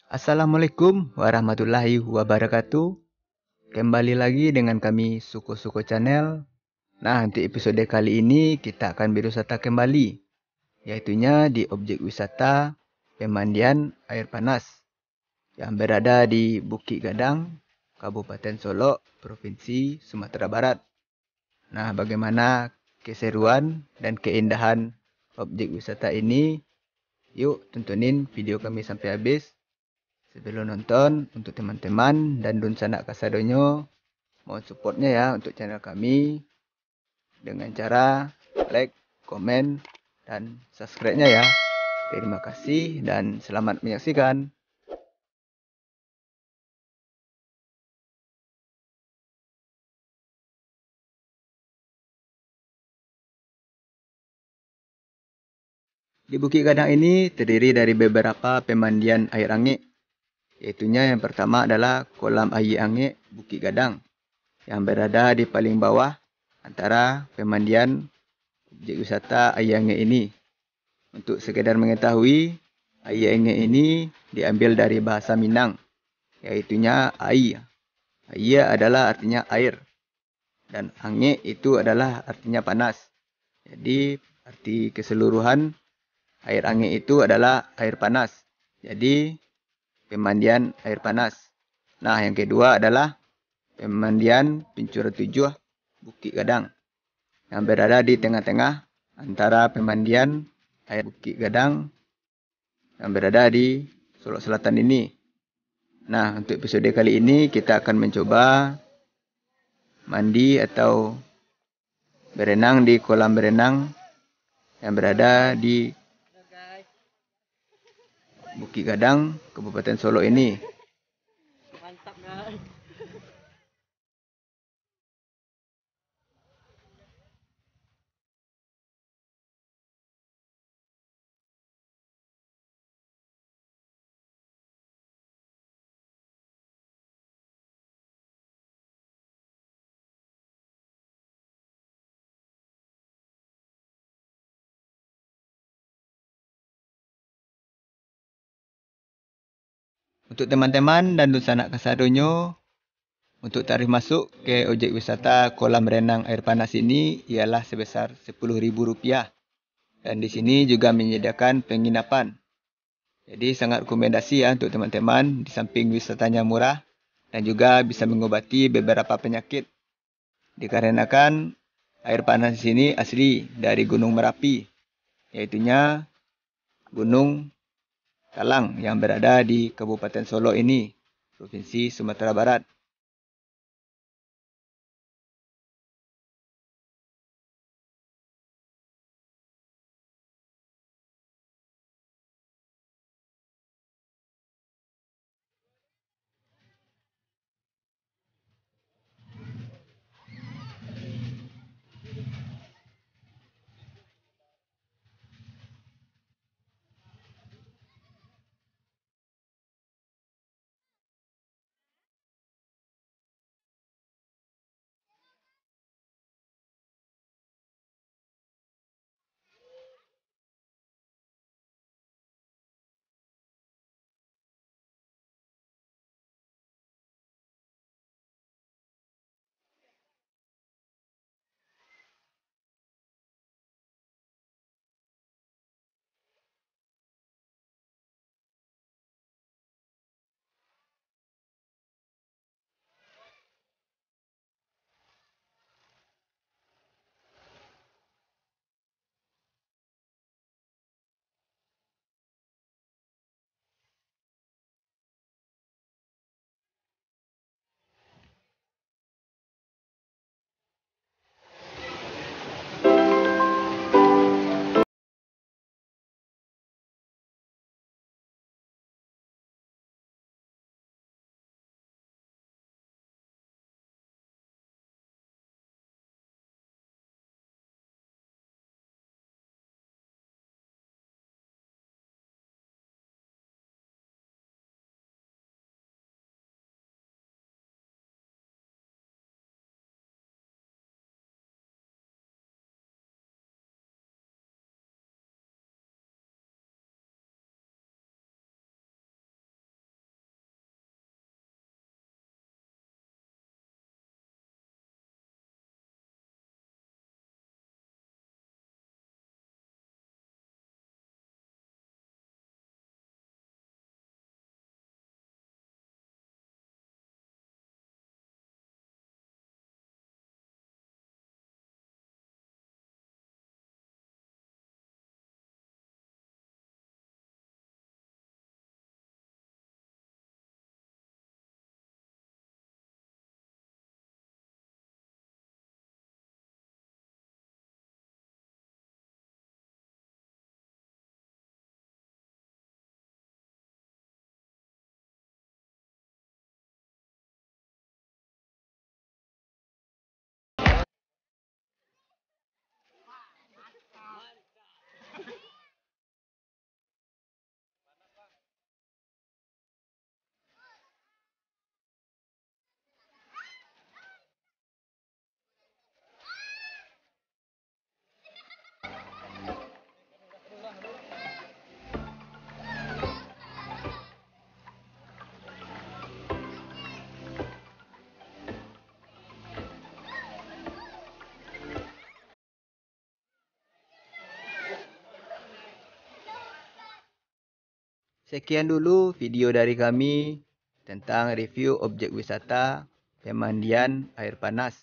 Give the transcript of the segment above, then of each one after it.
Assalamualaikum warahmatullahi wabarakatuh. Kembali lagi dengan kami Suko-Suko Channel. Nah, untuk episode kali ini kita akan berwisata kembali, yaitunya di objek wisata pemandian air panas yang berada di Bukit Gadang, Kabupaten Solok, Provinsi Sumatera Barat. Nah, bagaimana keseruan dan keindahan objek wisata ini? Yuk, tontonin video kami sampai habis. Sebelum nonton, untuk teman-teman dan Dun Sanak Kasadonyo, mohon supportnya ya untuk channel kami dengan cara like, komen, dan subscribe-nya ya. Terima kasih dan selamat menyaksikan. Di Bukit Gadang ini terdiri dari beberapa pemandian air angin. Yaitunya yang pertama adalah kolam air angin Bukit Gadang yang berada di paling bawah antara pemandian objek wisata air angin ini. Untuk sekedar mengetahui, air angin ini diambil dari bahasa Minang, yaitunya air. Air adalah artinya air, dan angin itu adalah artinya panas. Jadi, arti keseluruhan air angin itu adalah air panas. Jadi, pemandian air panas. Nah, yang kedua adalah pemandian Pincuran Tujuh Bukit Gadang, yang berada di tengah-tengah antara pemandian air Bukit Gadang yang berada di Solok Selatan ini. Nah, untuk episode kali ini kita akan mencoba mandi atau berenang di kolam berenang yang berada di Bukit Gadang, Kabupaten Solok ini. Untuk teman-teman dan sanak kasadonyo, untuk tarif masuk ke objek wisata kolam renang air panas ini ialah sebesar Rp10.000. Dan di sini juga menyediakan penginapan. Jadi sangat rekomendasi ya untuk teman-teman, di samping wisatanya murah dan juga bisa mengobati beberapa penyakit. Dikarenakan air panas di sini asli dari Gunung Merapi, yaitunya Gunung Talang yang berada di Kabupaten Solok ini, Provinsi Sumatera Barat. Sekian dulu video dari kami tentang review objek wisata pemandian air panas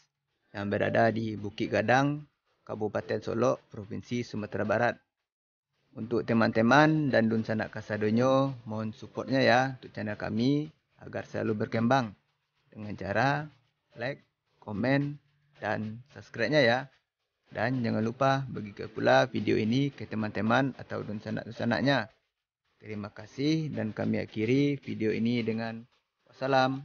yang berada di Bukit Gadang, Kabupaten Solok, Provinsi Sumatera Barat. Untuk teman-teman dan Dun Sanak Kasadonyo, mohon supportnya ya untuk channel kami agar selalu berkembang dengan cara like, komen, dan subscribe-nya ya. Dan jangan lupa bagikan pula video ini ke teman-teman atau Dun Sanak-Sanaknya. Terima kasih dan kami akhiri video ini dengan wassalam.